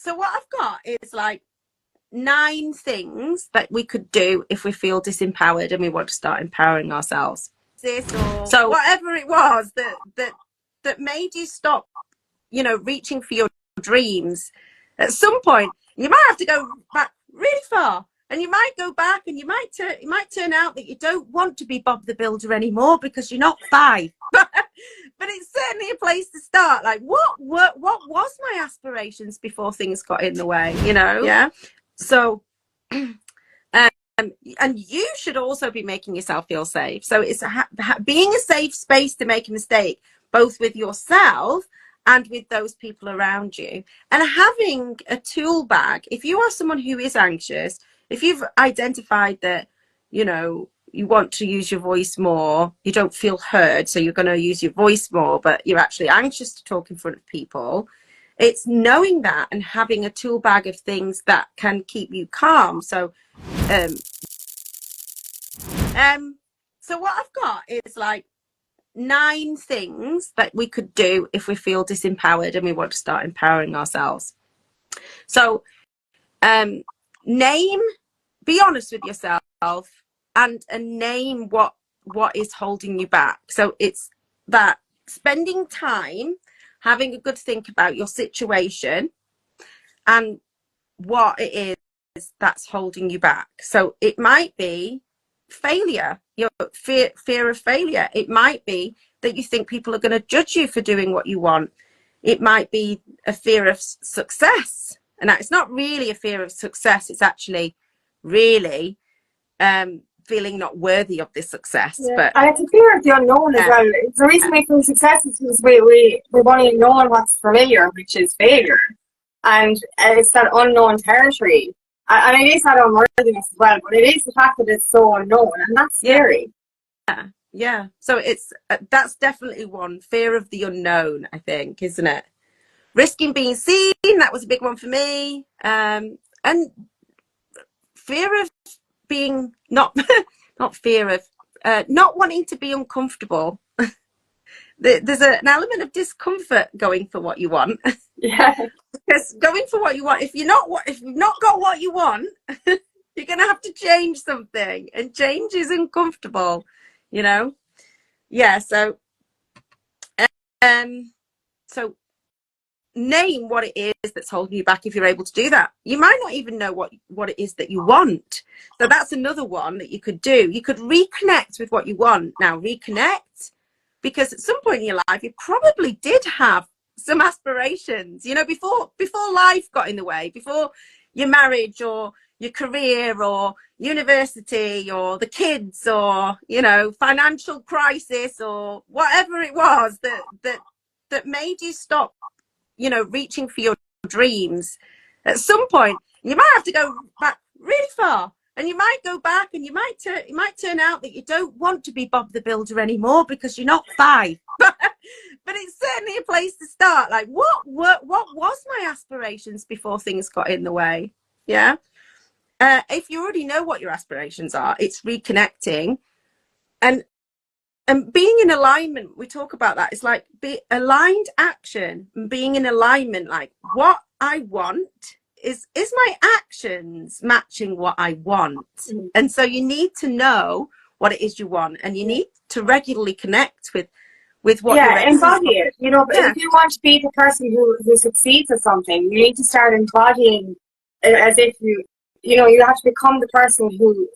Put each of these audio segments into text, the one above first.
So what I've got is like 9 things that we could do if we feel disempowered and we want to start empowering ourselves. This or so whatever it was that made you stop, reaching for your dreams. At some point, you might have to go back really far, and you might go back, and it might turn out that you don't want to be Bob the Builder anymore because you're not 5. But it's certainly a place to start. Like, what was my aspirations before things got in the way? Yeah. So, and you should also be making yourself feel safe. So it's being a safe space to make a mistake, both with yourself and with those people around you, and having a tool bag. If you are someone who is anxious, if you've identified that, you want to use your voice more, you don't feel heard, so you're going to use your voice more, but you're actually anxious to talk in front of people. It's knowing that and having a tool bag of things that can keep you calm. So what I've got is like 9 things that we could do if we feel disempowered and we want to start empowering ourselves. So be honest with yourself, and name what is holding you back. So it's that spending time having a good think about your situation and what it is that's holding you back. So it might be failure, your fear of failure. It might be that you think people are going to judge you for doing what you want. It might be a fear of success, and it's not really a fear of success. It's actually really feeling not worthy of this success. Yeah. But and it's a fear of the unknown as well. The reason we feel success is because we've only known what's familiar, which is failure, and it's that unknown territory. And it is that unworthiness as well, but it is the fact that it's so unknown, and that's scary. Yeah. So it's that's definitely one, fear of the unknown, I think, isn't it? Risking being seen, that was a big one for me. And fear of being not fear of not wanting to be uncomfortable. There's an element of discomfort going for what you want. Yeah. Because going for what you want, if you've not got what you want, you're going to have to change something, and change is uncomfortable, Yeah. So name what it is that's holding you back if you're able to do that. You might not even know what it is that you want. So that's another one that you could do. You could reconnect with what you want. Now, reconnect, because at some point in your life, you probably did have some aspirations, before life got in the way, before your marriage or your career or university or the kids or, financial crisis or whatever it was that made you stop, reaching for your dreams. At some point, you might have to go back really far, and you might go back, and it might turn out that you don't want to be Bob the Builder anymore because you're not 5. But it's certainly a place to start. Like, what was my aspirations before things got in the way? Yeah. If you already know what your aspirations are, it's reconnecting and being in alignment. We talk about that. It's like aligned action and being in alignment. Like, what I want is my actions matching what I want? And so you need to know what it is you want, and you need to regularly connect with what embody it. If you want to be the person who succeeds at something, you need to start embodying it, as if you have to become the person who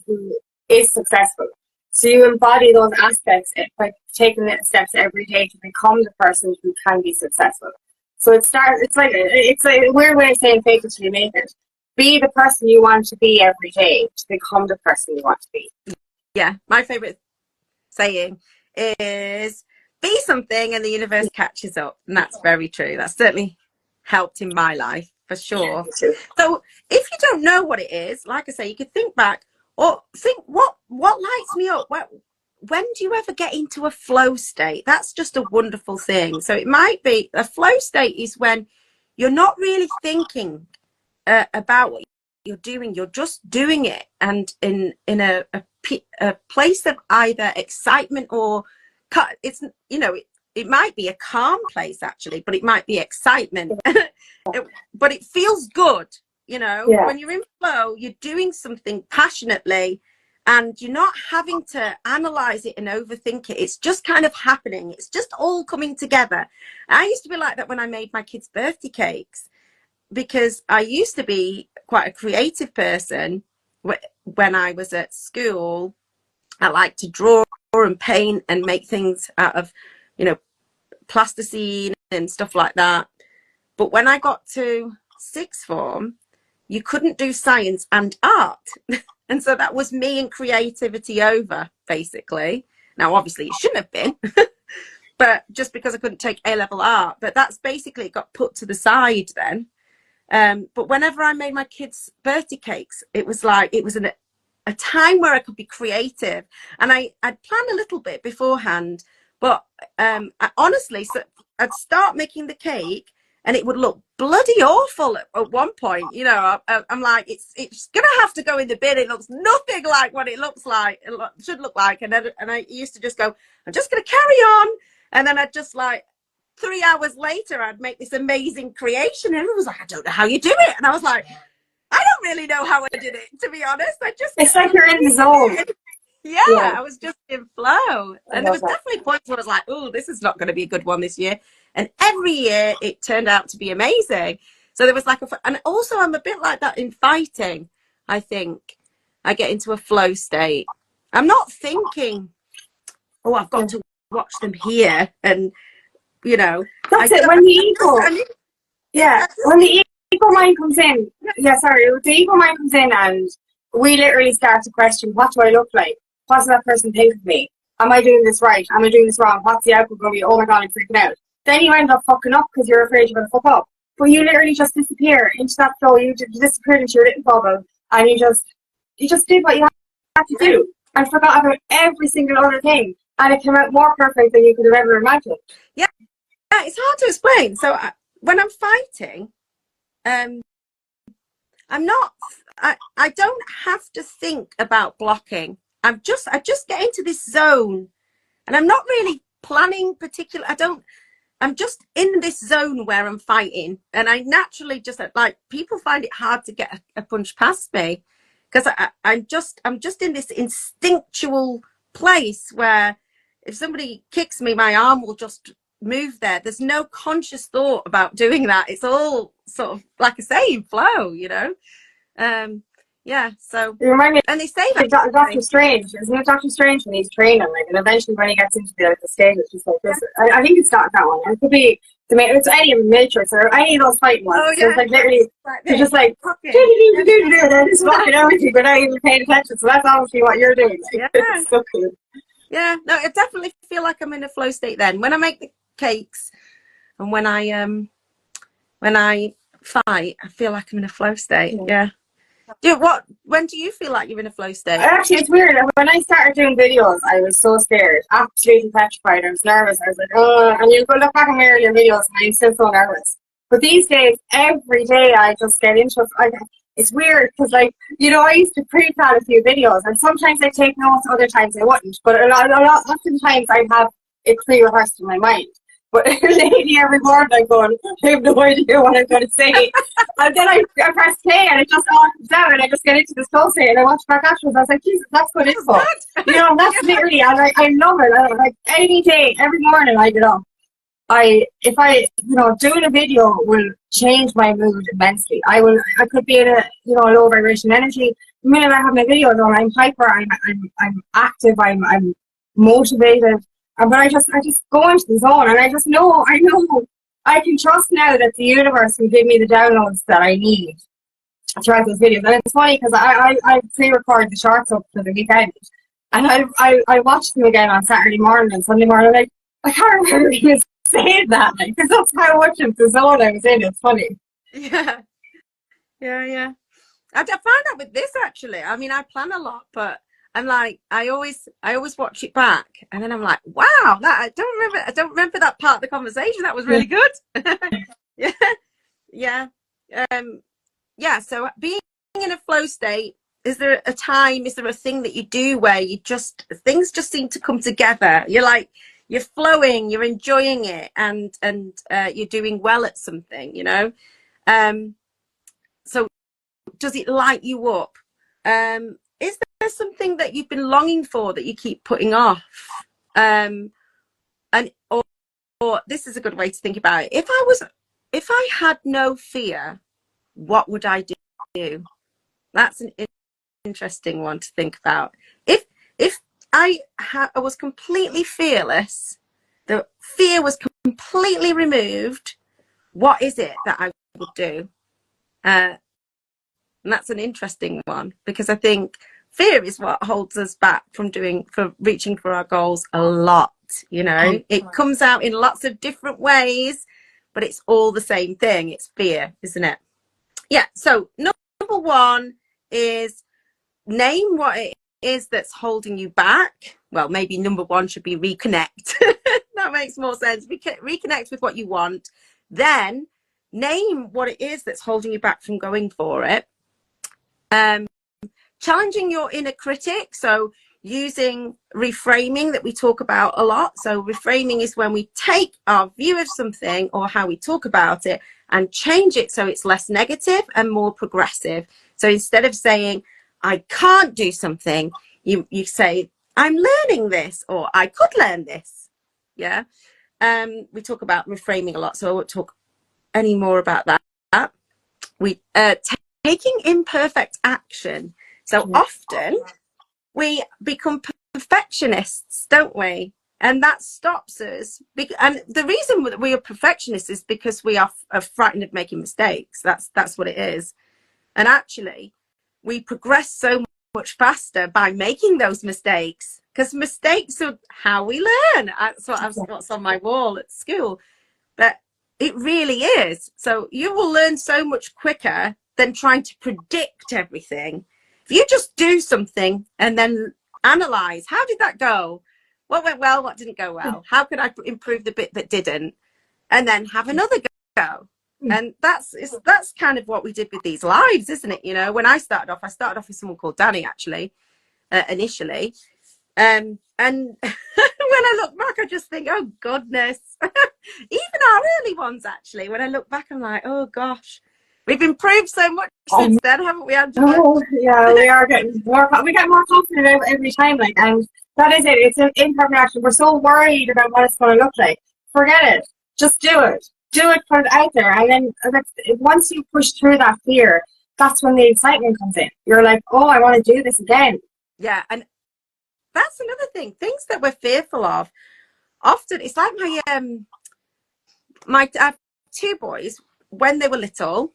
is successful. So you embody those aspects by taking little steps every day to become the person who can be successful. So it's a weird way of saying fake it till you make it. Be the person you want to be every day to become the person you want to be. Yeah, my favorite saying is be something and the universe catches up, and that's very true. That's certainly helped in my life for sure. Yeah, so if you don't know what it is, like I say, you could think back or think what lights me up. When do you ever get into a flow state? That's just a wonderful thing. So it might be a flow state is when you're not really thinking about what you're doing, you're just doing it, and in a place of either excitement or it it might be a calm place actually, but it might be excitement. But it feels good, you know. Yeah. When you're in flow, you're doing something passionately and you're not having to analyze it and overthink it. It's just kind of happening. It's just all coming together. I used to be like that when I made my kids' birthday cakes, because I used to be quite a creative person. When I was at school, I liked to draw and paint and make things out of, you know, plasticine and stuff like that. But when I got to sixth form, you couldn't do science and art. And so that was me and creativity over, basically. Now, obviously, it shouldn't have been, but just because I couldn't take A-level art. But that's basically got put to the side then. But whenever I made my kids' birthday cakes, it was like, it was a time where I could be creative. And I'd plan a little bit beforehand. But I honestly, so I'd start making the cake and it would look bloody awful at one point. You know, I'm like, it's going to have to go in the bin. It looks nothing like what it looks like. It should look like. And I used to just go, I'm just going to carry on. And then I'd just like, 3 hours later, I'd make this amazing creation. And everyone was like, I don't know how you do it. And I was like, I don't really know how I did it, to be honest. It's like you're in the zone. Yeah, I was just in flow. And there was that. definitely points where I was like, oh, this is not going to be a good one this year. And every year it turned out to be amazing. So there was like and also I'm a bit like that in fighting. I think I get into a flow state. I'm not thinking, oh, I've got to watch them here. And, you know. That's it. When the ego, when the ego mind comes in, the ego mind comes in and we literally start to question, what do I look like? What does that person think of me? Am I doing this right? Am I doing this wrong? What's the outcome going to be? Oh my God, I'm freaking out. Then you end up fucking up because you're afraid you're going to fuck up. But you literally just disappear into that flow. You disappeared into your little bubble and you just did what you had to do and forgot about every single other thing. And it came out more perfect than you could have ever imagined. Yeah, it's hard to explain. So when I'm fighting, I'm not, I don't have to think about blocking. I just get into this zone and I'm not really planning particular. I'm just in this zone where I'm fighting. And I naturally just like, people find it hard to get a punch past me because I'm just in this instinctual place where if somebody kicks me, my arm will just move there. There's no conscious thought about doing that. It's all sort of like I say, in flow, you know. So you remind me, and they say that Doctor Strange, isn't it? Doctor Strange when he's training, like, and eventually when he gets into the stage, it's just like this. I think it's not that one. It could be it's any of the Matrix or any of those fighting ones. Oh, yeah. So it's like literally, you're just like they're just fucking everything without even paying attention. So that's obviously what you're doing. Yeah. It's so cool. Yeah, no, I definitely feel like I'm in a flow state then. When I make the cakes and when I fight, I feel like I'm in a flow state. Yeah. When do you feel like you're in a flow state? Actually, it's weird. When I started doing videos, I was so scared, absolutely petrified. I was nervous. I was like, oh, and you go look back and hear your videos, and I'm still so nervous. But these days, every day, I just get into it. It's weird because, like, you know, I used to pre-plan a few videos, and sometimes I take notes, other times I wouldn't. But oftentimes I have it pre-rehearsed in my mind. But lately, every morning I'm going, I have no idea what I'm going to say. And then I press play and it just all comes down and I just get into this flow state and I watch back afterwards. I was like, Jesus, that's good info. You know, that's literally, and I love it. Like any day, every morning I get up. If I doing a video will change my mood immensely. I could be in a, low vibration energy. The minute I have my video on, I'm hyper, I'm active, I'm motivated. But I just go into the zone and I know I can trust now that the universe will give me the downloads that I need throughout those videos. And it's funny because I pre-record the shorts up for the weekend and I watch them again on Saturday morning and Sunday morning. Like, I can't remember even saying that because that's how much of the zone I was in. It's funny. Yeah. I find that with this actually. I mean, I plan a lot, but I'm like, I always watch it back, and then I'm like, wow, I don't remember that part of the conversation. That was really good. Yeah. So being in a flow state, is there a time? Is there a thing that you do where things just seem to come together? You're like, you're flowing, you're enjoying it, and you're doing well at something, you know. So does it light you up? Is there something that you've been longing for that you keep putting off? And or this is a good way to think about it. If I had no fear, what would I do? That's an interesting one to think about. If I was completely fearless, the fear was completely removed, what is it that I would do? And that's an interesting one, because I think fear is what holds us back from reaching for our goals a lot. You know, it comes out in lots of different ways, but it's all the same thing. It's fear, isn't it? Yeah. So number one is name what it is that's holding you back. Well, maybe number one should be reconnect. That makes more sense. Reconnect with what you want. Then name what it is that's holding you back from going for it. Challenging your inner critic. So using reframing that we talk about a lot. So reframing is when we take our view of something or how we talk about it and change it so it's less negative and more progressive. So instead of saying, I can't do something, you say, I'm learning this, or I could learn this. Yeah. We talk about reframing a lot, so I won't talk any more about that. We taking imperfect action. So often we become perfectionists, don't we? And that stops us. And the reason that we are perfectionists is because we are frightened of making mistakes. That's what it is. And actually, we progress so much faster by making those mistakes, because mistakes are how we learn. That's what's on my wall at school. But it really is. So you will learn so much quicker than trying to predict everything. If you just do something and then analyze, how did that go? What went well? What didn't go well? How could I improve the bit that didn't? And then have another go. And that's kind of what we did with these lives, isn't it? You know, when I started off with someone called Danny, actually, initially. And when I look back, I just think, oh goodness. Even our early ones, actually, when I look back, I'm like, oh gosh, we've improved so much since then, haven't we, Angela? Oh, yeah, we are getting more. We get more confident every time, like, and that is it. It's an imperfect action. We're so worried about what it's going to look like. Forget it. Just do it. Do it. Put it out there, and then once you push through that fear, that's when the excitement comes in. You're like, oh, I want to do this again. Yeah, and that's another thing. Things that we're fearful of. Often, it's like I have two boys. When they were little,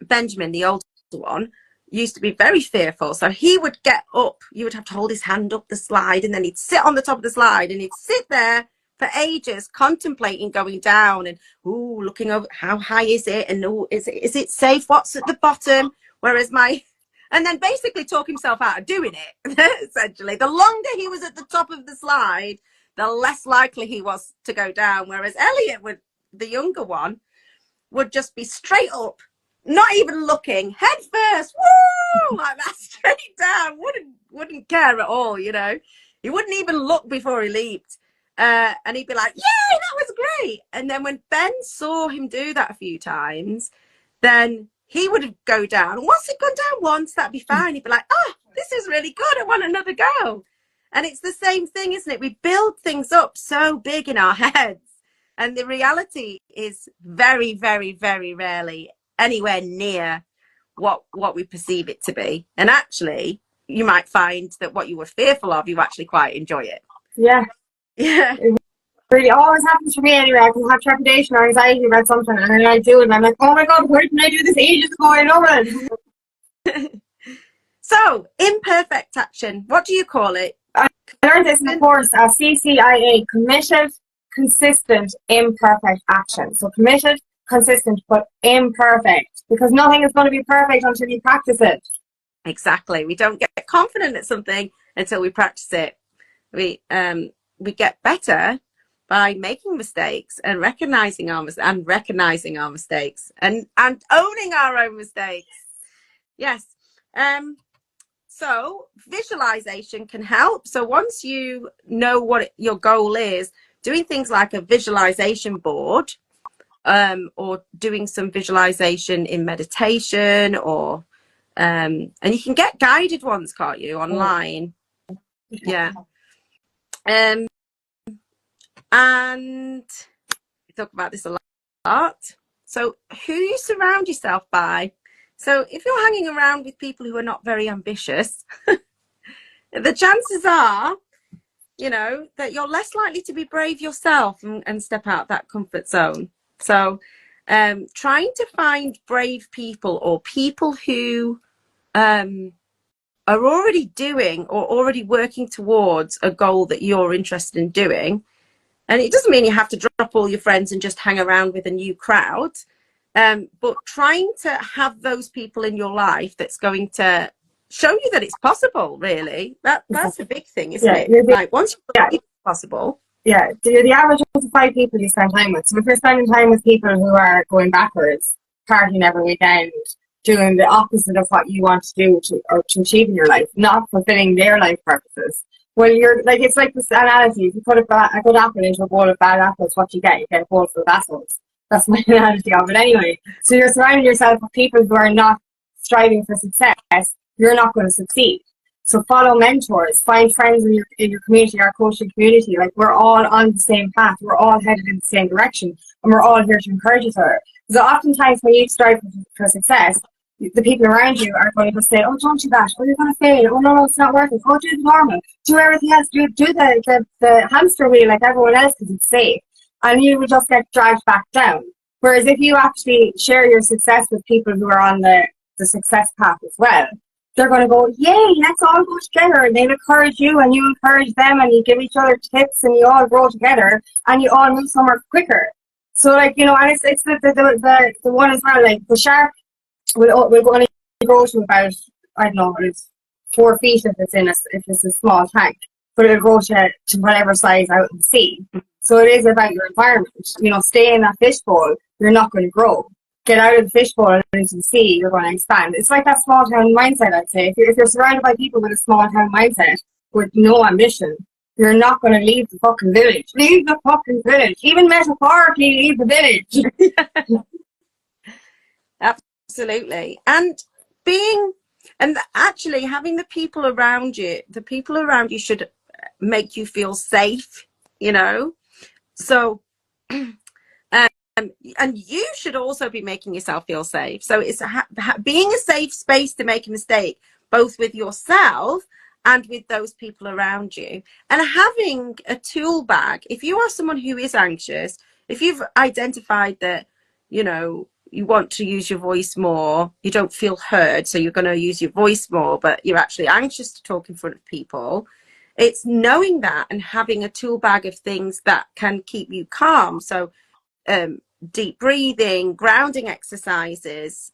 Benjamin, the older one, used to be very fearful. So he would get up. You would have to hold his hand up the slide, and then he'd sit on the top of the slide, and he'd sit there for ages contemplating going down and looking over how high is it, and is it safe? What's at the bottom? Whereas and then basically talk himself out of doing it. Essentially, the longer he was at the top of the slide, the less likely he was to go down. Whereas Elliot, the younger one, would just be straight up, not even looking, head first, woo, like that, straight down. Wouldn't care at all, you know. He wouldn't even look before he leaped. And he'd be like, yay, that was great. And then when Ben saw him do that a few times, then he would go down. And once he'd gone down once, that'd be fine. He'd be like, oh, this is really good. I want another go. And it's the same thing, isn't it? We build things up so big in our heads. And the reality is very, very, very rarely anywhere near what we perceive it to be. And actually, you might find that what you were fearful of, you actually quite enjoy it. Yeah. Yeah. It really always happens for me anyway. I can have trepidation or anxiety about something, and then I do it, and I'm like, oh my God, where did I do this ages ago? I know it. So, imperfect action. What do you call it? I learned this in the course, CCIA, committed, consistent, imperfect action. So committed, consistent, but imperfect, because nothing is going to be perfect until you practice it. Exactly. We don't get confident at something until we practice it. We get better by making mistakes and recognizing our mistakes and owning our own mistakes. Yes. So visualization can help. So once you know what your goal is, doing things like a visualization board, or doing some visualization in meditation, or and you can get guided ones, can't you, online? Yeah. And we talk about this a lot. So who you surround yourself by. So if you're hanging around with people who are not very ambitious, the chances are, you know, that you're less likely to be brave yourself and step out that comfort zone. So trying to find brave people, or people who are already doing or already working towards a goal that you're interested in doing. And it doesn't mean you have to drop all your friends and just hang around with a new crowd. But trying to have those people in your life that's going to show you that it's possible, really. That's a big thing, isn't it? Like, once you believe it's possible. Yeah, you're the average of the 5 people you spend time with. So if you're spending time with people who are going backwards, partying every weekend, doing the opposite of what you want to do to achieve in your life, not fulfilling their life purposes. Well, you're like, it's like this analogy. If you put a good apple into a bowl of bad apples, what do you get? You get a bowl full of assholes. That's my analogy of it anyway. So you're surrounding yourself with people who are not striving for success, you're not going to succeed. So follow mentors, find friends in your community, our coaching community. Like, we're all on the same path. We're all headed in the same direction, and we're all here to encourage each other. Because oftentimes when you strive for success, the people around you are going to say, "Oh, don't do that. Oh, you're going to fail. Oh, no, it's not working. Oh, do the normal. Do everything else. Do the hamster wheel like everyone else because it's safe." And you will just get dragged back down. Whereas if you actually share your success with people who are on the success path as well, they're going to go, "Yay, let's all go together." And they'll encourage you, and you encourage them, and you give each other tips, and you all grow together, and you all move somewhere quicker. So, like, you know, and it's the one as well, like the shark will only grow to about, I don't know, it's 4 feet if it's a small tank, but it'll grow to whatever size out in the sea. So it is about your environment. You know, stay in that fishbowl, you're not going to grow. Get out of the fishbowl and into the sea, you're going to expand. It's like that small town mindset, I'd say. If you're surrounded by people with a small town mindset with no ambition, you're not going to leave the fucking village. Leave the fucking village. Even metaphorically, leave the village. Absolutely. And actually having the people around you should make you feel safe, you know. So and you should also be making yourself feel safe. So it's being a safe space to make a mistake, both with yourself and with those people around you. And having a tool bag, if you are someone who is anxious, if you've identified that, you know, you want to use your voice more, you don't feel heard, so you're going to use your voice more, but you're actually anxious to talk in front of people, it's knowing that and having a tool bag of things that can keep you calm. So deep breathing, grounding exercises,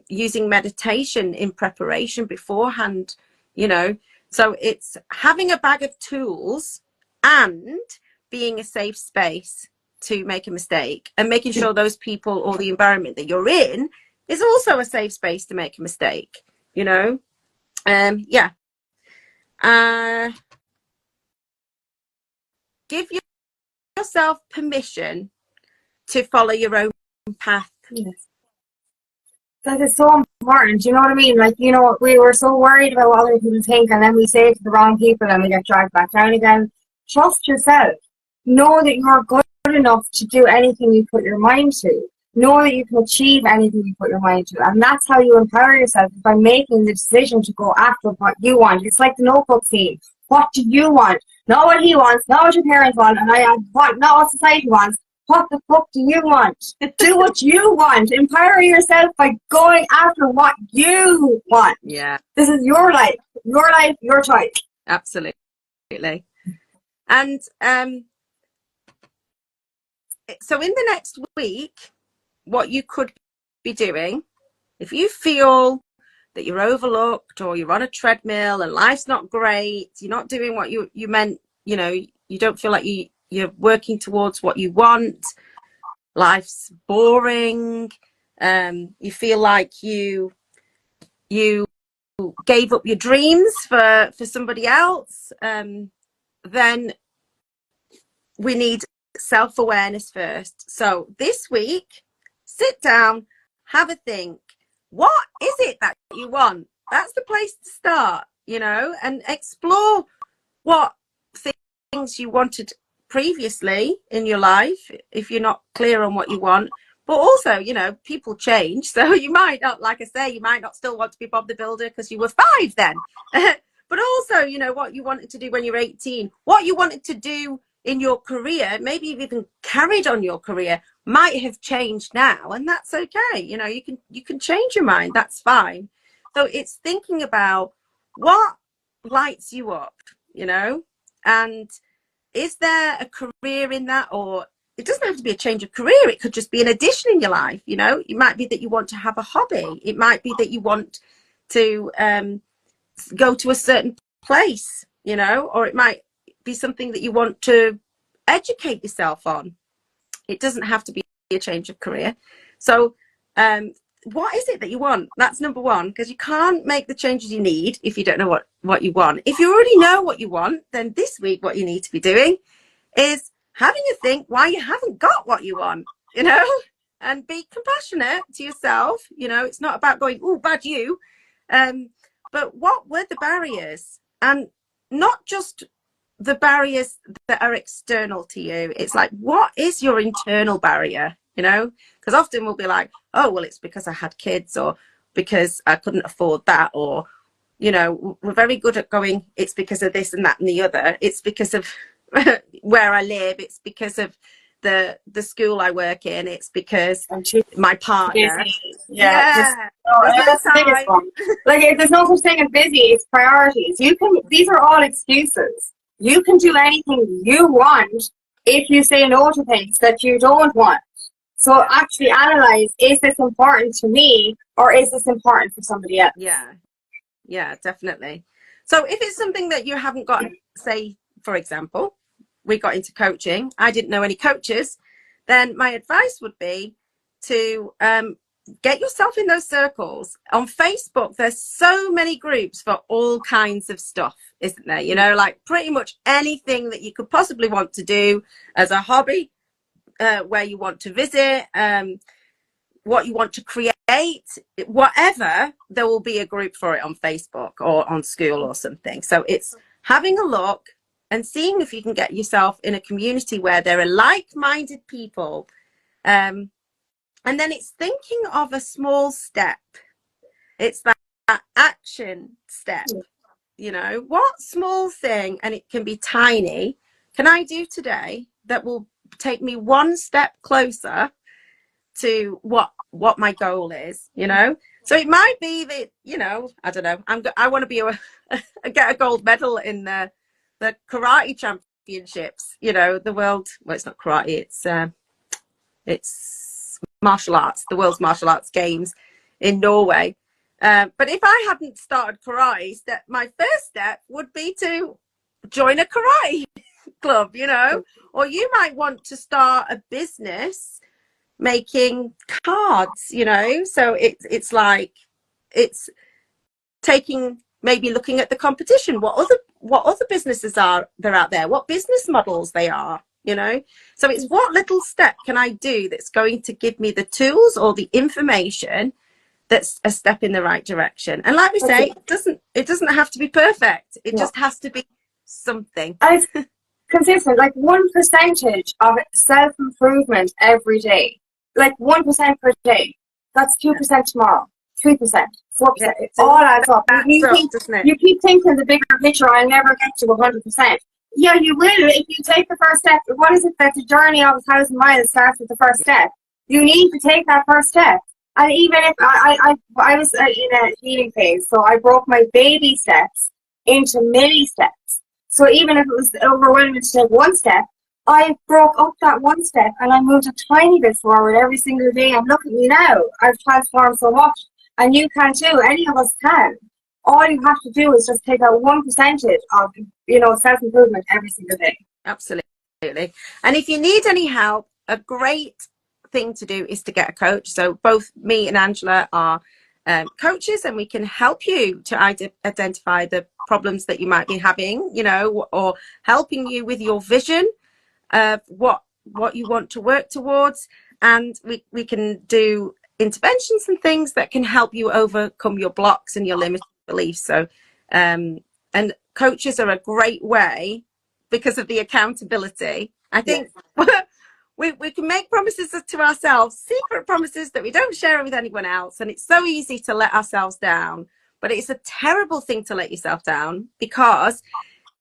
using meditation in preparation beforehand, you know. So it's having a bag of tools and being a safe space to make a mistake, and making sure those people or the environment that you're in is also a safe space to make a mistake, you know. Yeah. Give yourself permission to follow your own path. Yes. That is so important. You know what I mean? Like, you know, we were so worried about what other people think, and then we say it to the wrong people and we get dragged back down again. Trust yourself. Know that you're good enough to do anything you put your mind to. Know that you can achieve anything you put your mind to. And that's how you empower yourself, by making the decision to go after what you want. It's like the Notebook scene. What do you want? Not what he wants, not what your parents want, and not what society wants. What the fuck do you want? Do what you want. Empower yourself by going after what you want. Yeah. This is your life, your choice. Absolutely. And so in the next week, what you could be doing, if you feel that you're overlooked or you're on a treadmill and life's not great, you're not doing what you meant, you know, you don't feel like you're working towards what you want, life's boring, you feel like you gave up your dreams for somebody else, then we need self-awareness first. So this week, sit down, have a think. What is it that you want? That's the place to start, and explore what things you wanted previously in your life if you're not clear on what you want. But also, people change. So you might not, like I say, you might not still want to be Bob the Builder because you were 5 then. But also, what you wanted to do when you're 18, what you wanted to do in your career, maybe you've even carried on your career, might have changed now, and that's okay. You can change your mind. That's fine. So it's thinking about what lights you up, and is there a career in that? Or it doesn't have to be a change of career. It could just be an addition in your life. It might be that you want to have a hobby. It might be that you want to go to a certain place, or it might be something that you want to educate yourself on. It doesn't have to be a change of career. So what is it that you want? That's number one, because you can't make the changes you need if you don't know what you want. If you already know what you want, then this week what you need to be doing is having a think why you haven't got what you want, and be compassionate to yourself. It's not about going, oh, bad you. But what were the barriers? And not just the barriers that are external to you. It's like, what is your internal barrier? Because often we'll be like, oh, well, it's because I had kids, or because I couldn't afford that, or, we're very good at going, it's because of this and that and the other. It's because of where I live. It's because of the school I work in. It's because my partner. Yeah. That's the biggest one. Like, there's no such thing as busy. It's priorities. These are all excuses. You can do anything you want if you say no to things that you don't want. So actually analyze, is this important to me, or is this important for somebody else? Yeah, definitely. So if it's something that you haven't got, say, for example, we got into coaching, I didn't know any coaches, then my advice would be to get yourself in those circles. On Facebook, there's so many groups for all kinds of stuff, isn't there? Like pretty much anything that you could possibly want to do as a hobby, where you want to visit, what you want to create, whatever, there will be a group for it on Facebook or on school or something. So it's having a look and seeing if you can get yourself in a community where there are like-minded people. And then it's thinking of a small step. It's that action step. What small thing, and it can be tiny, can I do today that will take me one step closer to what my goal is? So it might be that, I don't know, I want to be get a gold medal in the karate championships, the world, well, it's not karate, it's martial arts, the world's martial arts games in Norway. But if I hadn't started karate, my first step would be to join a karate club, or you might want to start a business making cards, so it's like, it's maybe looking at the competition, what other businesses are there out there, what business models they are, so it's what little step can I do that's going to give me the tools or the information that's a step in the right direction. And like we say, it doesn't have to be perfect. It just has to be something. And it's consistent, like 1% of self-improvement every day. Like 1% per day. That's 2% tomorrow. 3%, 4%. Yeah. It all adds up. You keep thinking the bigger picture, I'll never get to 100%. Yeah, you will if you take the first step. What is it that the journey of 1,000 miles starts with the first step? You need to take that first step. And even if I was in a healing phase, so I broke my baby steps into milli steps. So even if it was overwhelming to take one step, I broke up that one step and I moved a tiny bit forward every single day. And look at me now. I've transformed so much. And you can too. Any of us can. All you have to do is just take out 1% of, self-improvement every single day. Absolutely. And if you need any help, a great thing to do is to get a coach. So both me and Angela are coaches, and we can help you to identify the problems that you might be having, or helping you with your vision of what what you want to work towards, and we can do interventions and things that can help you overcome your blocks and your limiting beliefs. So and coaches are a great way because of the accountability. I think we can make promises to ourselves, secret promises that we don't share with anyone else, and it's so easy to let ourselves down. But it's a terrible thing to let yourself down, because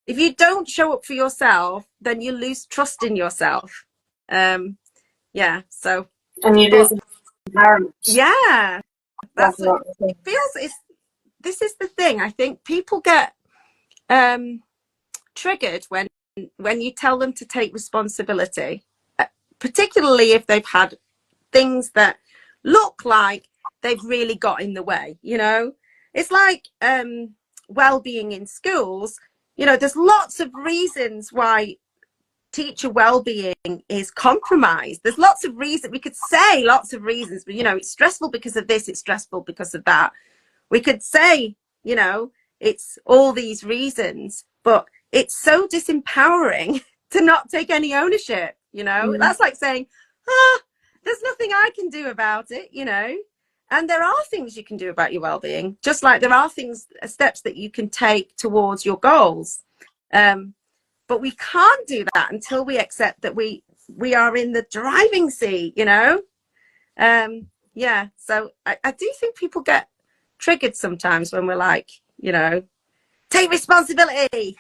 if you don't show up for yourself, then you lose trust in yourself. Yeah, so and you lose empowerment. Yeah, That's that's what it feels. This is the thing. I think people get triggered when you tell them to take responsibility, particularly if they've had things that look like they've really got in the way. It's like well-being in schools. There's lots of reasons why teacher well-being is compromised. There's lots of reasons. We could say lots of reasons, but it's stressful because of this, it's stressful because of that. We could say it's all these reasons, but it's so disempowering to not take any ownership. That's like saying, there's nothing I can do about it. And there are things you can do about your well-being, just like there are steps that you can take towards your goals. But we can't do that until we accept that we are in the driving seat. So I do think people get triggered sometimes when we're like, take responsibility.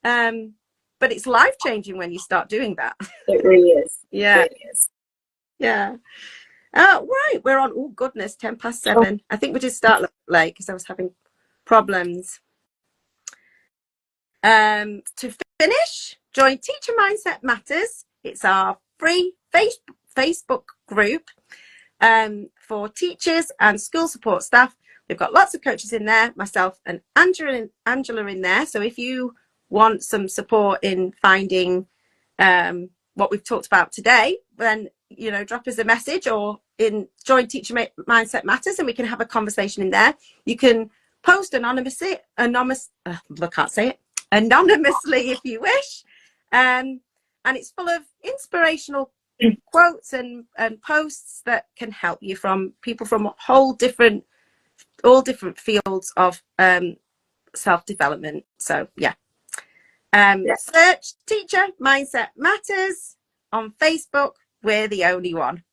But it's life-changing when you start doing that. It really is. Yeah. It really is. Yeah. Right, we're on, oh goodness, 7:10. I think we did start late because I was having problems. To finish, join Teacher Mindset Matters. It's our free Facebook group for teachers and school support staff. We've got lots of coaches in there, myself and Angela in there. So if you want some support in finding what we've talked about today, then drop us a message or join Teacher Mindset Matters, and we can have a conversation in there. You can post anonymously if you wish, and it's full of inspirational quotes and posts that can help you from people from all different fields of self-development. So search Teacher Mindset Matters on Facebook. We're the only one.